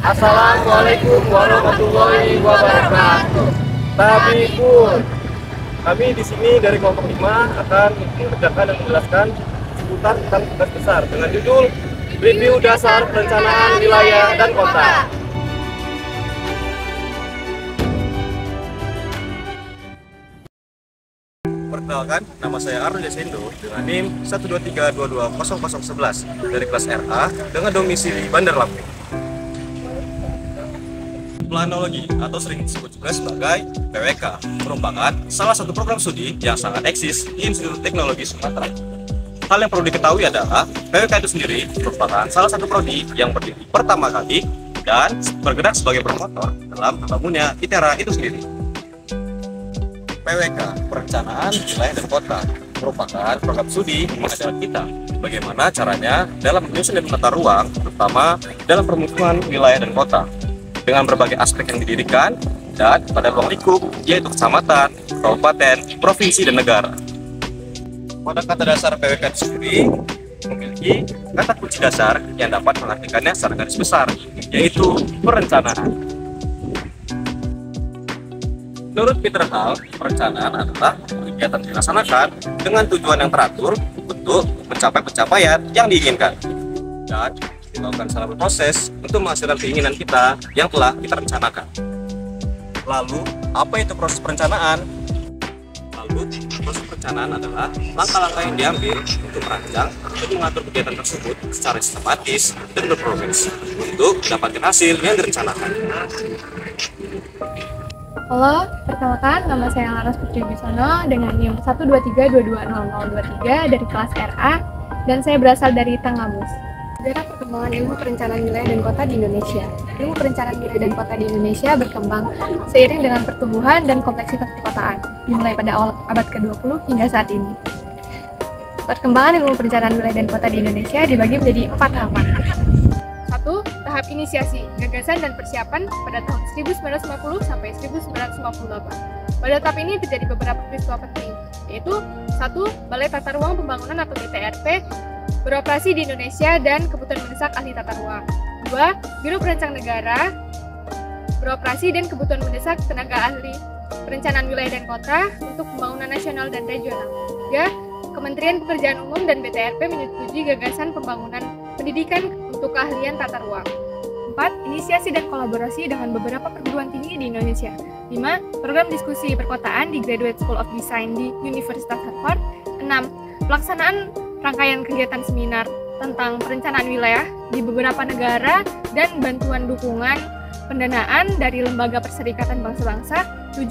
Assalamualaikum warahmatullahi wabarakatuh. Tabipun. Kami di sini dari kelompok 5 akan mengerjakan dan menjelaskan seputar tentang tugas besar dengan judul Review Dasar Perencanaan Wilayah dan Kota. Perkenalkan, nama saya Arno Jasendo dengan NIM 123220011 dari kelas RA dengan domisili Bandar Lampung. Planologi atau sering disebut juga sebagai PWK merupakan salah satu program studi yang sangat eksis di Institut Teknologi Sumatera. Hal yang perlu diketahui adalah PWK itu sendiri merupakan salah satu prodi yang berdiri pertama kali dan bergerak sebagai promotor dalam membangunnya ITERA itu sendiri. PWK, Perencanaan Wilayah dan Kota, merupakan program studi mengajarkan kita bagaimana caranya dalam menyusun dan menata ruang, terutama dalam permukiman wilayah dan kota, dengan berbagai aspek yang didirikan dan pada ruang lingkup, yaitu kecamatan, kabupaten, provinsi, dan negara. Pada kata dasar PWK itu sendiri memiliki kata kunci dasar yang dapat mengartikannya secara garis besar, yaitu perencanaan. Menurut Peter Hall, perencanaan adalah kegiatan dilaksanakan dengan tujuan yang teratur untuk mencapai pencapaian yang diinginkan dan dilakukan selama proses untuk menghasilkan keinginan kita yang telah kita rencanakan. Lalu, apa itu proses perencanaan? Proses perencanaan adalah langkah-langkah yang diambil untuk merancang dan mengatur kegiatan tersebut secara sistematis dan berprogres untuk mendapatkan hasil yang direncanakan. Halo, perkenalkan nama saya Laras Putri Wisono dengan NIM 123220023 dari kelas RA dan saya berasal dari Tanggamus. Sejarah perkembangan ilmu perencanaan wilayah dan kota di Indonesia. Ilmu perencanaan wilayah dan kota di Indonesia berkembang seiring dengan pertumbuhan dan kompleksitas perkotaan, dimulai pada awal abad ke-20 hingga saat ini. Perkembangan ilmu perencanaan wilayah dan kota di Indonesia dibagi menjadi 4 tahapan. 1. Tahap inisiasi, gagasan dan persiapan pada tahun 1950 sampai 1958. Pada tahap ini terjadi beberapa peristiwa penting, yaitu 1. Balai Tata Ruang Pembangunan atau BTRP beroperasi di Indonesia dan kebutuhan mendesak ahli tata ruang. 2. Biro Perancang Negara beroperasi dan kebutuhan mendesak tenaga ahli perencanaan wilayah dan kota untuk pembangunan nasional dan regional. 3. Kementerian Pekerjaan Umum dan BTRP menyetujui gagasan pembangunan pendidikan untuk keahlian tata ruang. 4. Inisiasi dan kolaborasi dengan beberapa perguruan tinggi di Indonesia. 5. Program diskusi perkotaan di Graduate School of Design di Universitas Harvard. 6. Pelaksanaan rangkaian kegiatan seminar tentang perencanaan wilayah di beberapa negara dan bantuan dukungan pendanaan dari Lembaga Perserikatan Bangsa-Bangsa. 7.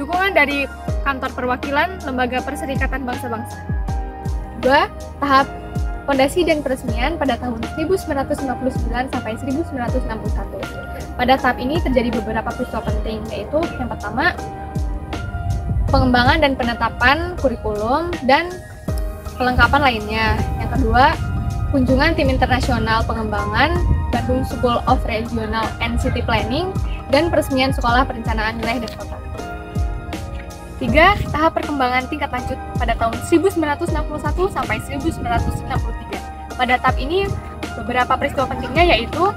Dukungan dari Kantor Perwakilan Lembaga Perserikatan Bangsa-Bangsa. 2. Tahap fondasi dan peresmian pada tahun 1959 sampai 1961. Pada tahap ini terjadi beberapa peristiwa penting, yaitu yang pertama, pengembangan dan penetapan kurikulum dan kelengkapan lainnya. Yang kedua, kunjungan tim internasional pengembangan Bandung School of Regional and City Planning dan peresmian Sekolah Perencanaan Wilayah dan Kota. 3. Tahap perkembangan tingkat lanjut pada tahun 1961 sampai 1963. Pada tahap ini, beberapa peristiwa pentingnya yaitu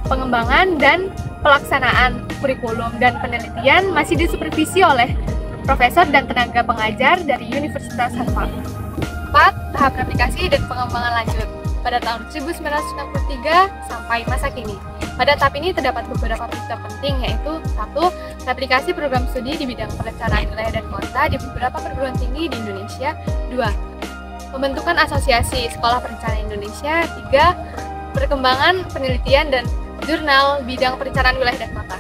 pengembangan dan pelaksanaan kurikulum dan penelitian masih disupervisi oleh profesor dan tenaga pengajar dari Universitas Harvard. 4. Tahap replikasi dan pengembangan lanjut pada tahun 1963 sampai masa kini. Pada tahap ini terdapat beberapa peristiwa penting, yaitu 1. Replikasi program studi di bidang perencanaan wilayah dan kota di beberapa perguruan tinggi di Indonesia. 2. Pembentukan asosiasi Sekolah Perencanaan Indonesia. 3. Perkembangan penelitian dan jurnal bidang perencanaan wilayah dan kota.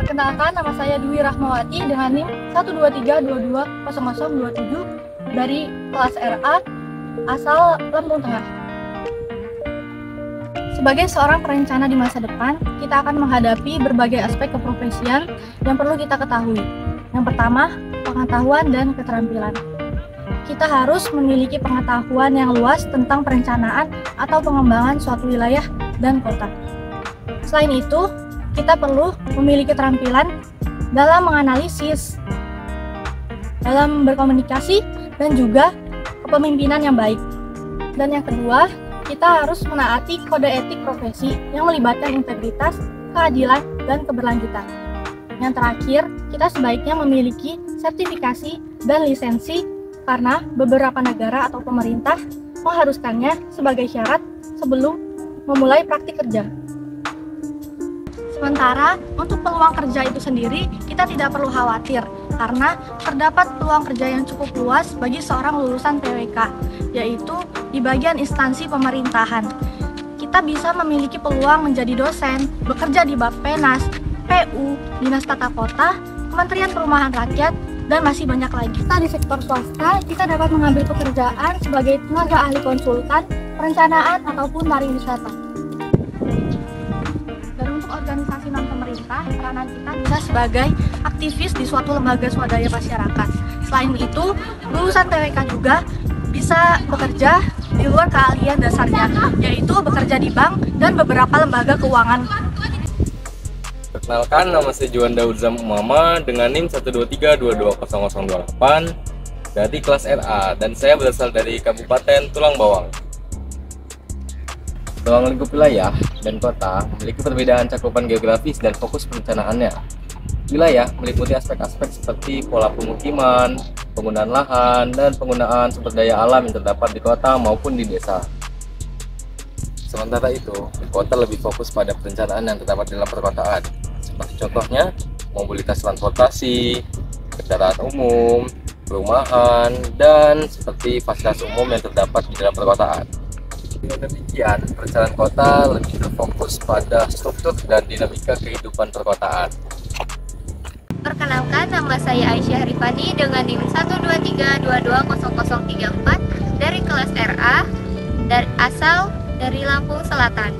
Perkenalkan, nama saya Dwi Rahmawati dengan NIM 123220027 dari kelas RA asal Lampung Tengah. Sebagai seorang perencana di masa depan, kita akan menghadapi berbagai aspek keprofesian yang perlu kita ketahui. Yang pertama, pengetahuan dan keterampilan. Kita harus memiliki pengetahuan yang luas tentang perencanaan atau pengembangan suatu wilayah dan kota. Selain itu, kita perlu memiliki keterampilan dalam menganalisis, dalam berkomunikasi, dan juga kepemimpinan yang baik. Dan yang kedua, kita harus menaati kode etik profesi yang melibatkan integritas, keadilan, dan keberlanjutan. Yang terakhir, kita sebaiknya memiliki sertifikasi dan lisensi karena beberapa negara atau pemerintah mengharuskannya sebagai syarat sebelum memulai praktik kerja. Sementara untuk peluang kerja itu sendiri, kita tidak perlu khawatir karena terdapat peluang kerja yang cukup luas bagi seorang lulusan TWK, yaitu di bagian instansi pemerintahan. Kita bisa memiliki peluang menjadi dosen, bekerja di Bappenas, PU, Dinas Tata Kota, Kementerian Perumahan Rakyat, dan masih banyak lagi. Kita di sektor swasta, kita dapat mengambil pekerjaan sebagai tenaga ahli konsultan, perencanaan, ataupun pariwisata. Organisasi non-pemerintah, peranan kita bisa sebagai aktivis di suatu lembaga swadaya masyarakat. Selain itu, lulusan TWK juga bisa bekerja di luar keahlian dasarnya, yaitu bekerja di bank dan beberapa lembaga keuangan. Perkenalkan, nama saya Juanda Udzam Umama dengan NIM 123220028 dari kelas RA dan saya berasal dari Kabupaten Tulang Bawang. Ruang lingkup wilayah dan kota memiliki perbedaan cakupan geografis dan fokus perencanaannya. Wilayah meliputi aspek-aspek seperti pola pemukiman, penggunaan lahan, dan penggunaan sumber daya alam yang terdapat di kota maupun di desa. Sementara itu, di kota lebih fokus pada perencanaan yang terdapat dalam perkotaan, seperti contohnya mobilitas transportasi, kendaraan umum, perumahan, dan seperti fasilitas umum yang terdapat di dalam perkotaan. Dengan demikian, perencanaan kota lebih berfokus pada struktur dan dinamika kehidupan perkotaan. Perkenalkan, nama saya Aisyah Rifani dengan NIM 123220034 dari kelas RA dan asal dari Lampung Selatan.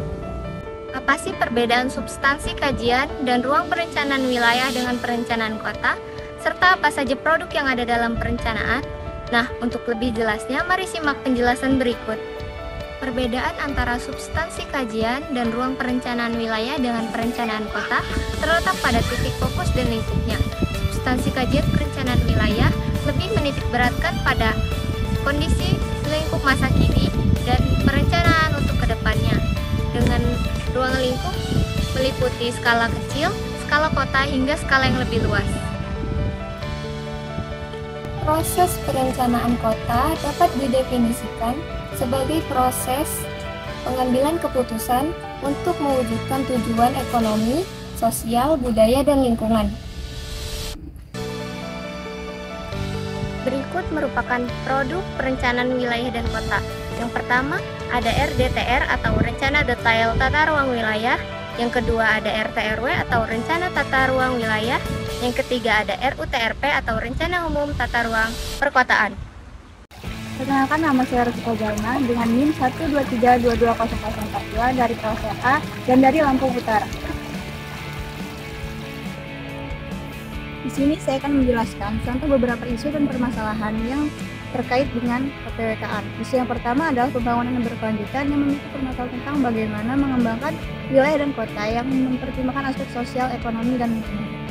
Apa sih perbedaan substansi kajian dan ruang perencanaan wilayah dengan perencanaan kota, serta apa saja produk yang ada dalam perencanaan? Nah, untuk lebih jelasnya, mari simak penjelasan berikut. Perbedaan antara substansi kajian dan ruang perencanaan wilayah dengan perencanaan kota terletak pada titik fokus dan lingkupnya. Substansi kajian perencanaan wilayah lebih menitik beratkan pada kondisi lingkup masa kini dan perencanaan untuk kedepannya. Dengan ruang lingkup meliputi skala kecil, skala kota, hingga skala yang lebih luas. Proses perencanaan kota dapat didefinisikan sebagai proses pengambilan keputusan untuk mewujudkan tujuan ekonomi, sosial, budaya, dan lingkungan. Berikut merupakan produk perencanaan wilayah dan kota. Yang pertama, ada RDTR atau Rencana Detail Tata Ruang Wilayah. Yang kedua, ada RTRW atau Rencana Tata Ruang Wilayah. Yang ketiga, ada RUTRP atau Rencana Umum Tata Ruang Perkotaan. Perkenalkan, nama saya Rusiko Jalma dengan NIM 123220042 dari kelas RA dan dari Lampung Utara. Di sini saya akan menjelaskan contoh beberapa isu dan permasalahan yang terkait dengan PTWK-an. Isu yang pertama adalah pembangunan yang berkelanjutan yang memiliki permasalahan tentang bagaimana mengembangkan wilayah dan kota yang mempertimbangkan aspek sosial, ekonomi, dan lingkungan.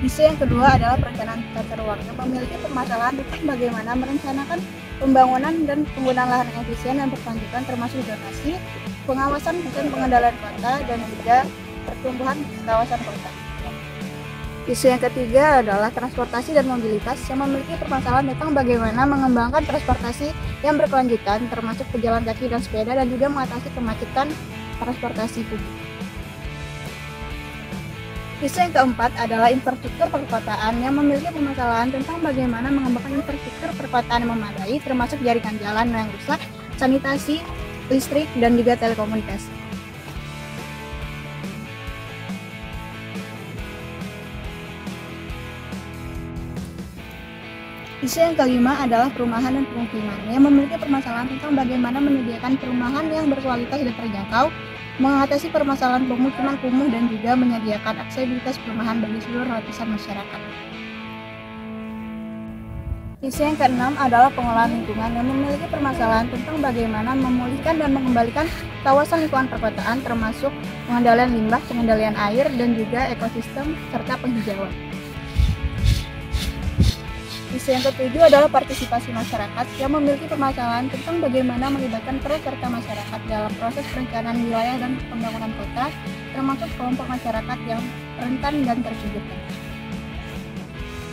Isu yang kedua adalah perencanaan tata ruang yang memiliki permasalahan tentang bagaimana merencanakan pembangunan dan penggunaan lahan yang efisien dan berkelanjutan termasuk zonasi, pengawasan dan pengendalian kota, dan juga pertumbuhan kawasan kota. Isu yang ketiga adalah transportasi dan mobilitas yang memiliki permasalahan tentang bagaimana mengembangkan transportasi yang berkelanjutan termasuk pejalan kaki dan sepeda dan juga mengatasi kemacetan transportasi publik. Isu yang keempat adalah infrastruktur perkotaan yang memiliki permasalahan tentang bagaimana mengembangkan infrastruktur perkotaan yang memadai termasuk jaringan jalan yang rusak, sanitasi, listrik, dan juga telekomunikasi. Isu yang kelima adalah perumahan dan pemukiman yang memiliki permasalahan tentang bagaimana menyediakan perumahan yang berkualitas dan terjangkau, mengatasi permasalahan pemukiman kumuh, dan juga menyediakan aksesibilitas perumahan bagi seluruh lapisan masyarakat. Isu yang keenam adalah pengelolaan lingkungan yang memiliki permasalahan tentang bagaimana memulihkan dan mengembalikan kawasan lingkungan perkotaan termasuk pengendalian limbah, pengendalian air, dan juga ekosistem serta penghijauan. Isu yang ketujuh adalah partisipasi masyarakat yang memiliki permasalahan tentang bagaimana melibatkan peran serta masyarakat dalam proses perencanaan wilayah dan pembangunan kota, termasuk kelompok masyarakat yang rentan dan terpinggirkan.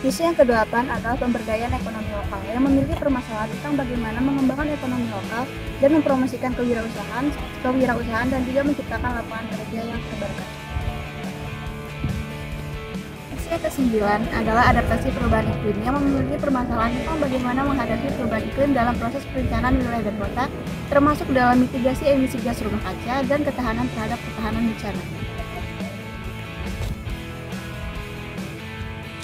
Isu yang kedelapan adalah pemberdayaan ekonomi lokal yang memiliki permasalahan tentang bagaimana mengembangkan ekonomi lokal dan mempromosikan kewirausahaan dan juga menciptakan lapangan kerja yang terbarukan. Isu yang kesembilan adalah adaptasi perubahan iklim yang memiliki permasalahan tentang bagaimana menghadapi perubahan iklim dalam proses perencanaan wilayah dan kota, termasuk dalam mitigasi emisi gas rumah kaca dan ketahanan terhadap ketahanan bencana.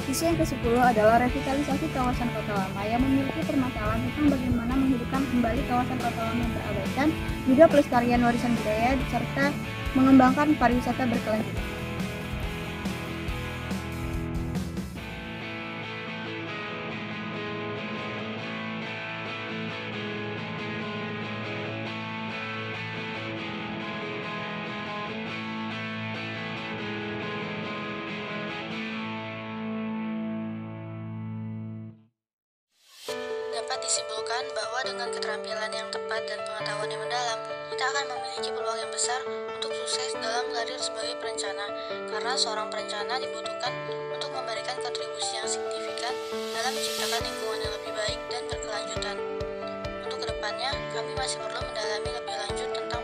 Isu yang ke-10 adalah revitalisasi kawasan kota lama yang memiliki permasalahan tentang bagaimana menghidupkan kembali kawasan kota lama yang terabaikan, juga pelestarian warisan budaya, serta mengembangkan pariwisata berkelanjutan. Dapat disimpulkan bahwa dengan keterampilan yang tepat dan pengetahuan yang mendalam, kita akan memiliki peluang yang besar untuk sukses dalam karir sebagai perencana, karena seorang perencana dibutuhkan untuk memberikan kontribusi yang signifikan dalam menciptakan lingkungan yang lebih baik dan berkelanjutan. Untuk kedepannya, kami masih perlu mendalami lebih lanjut tentang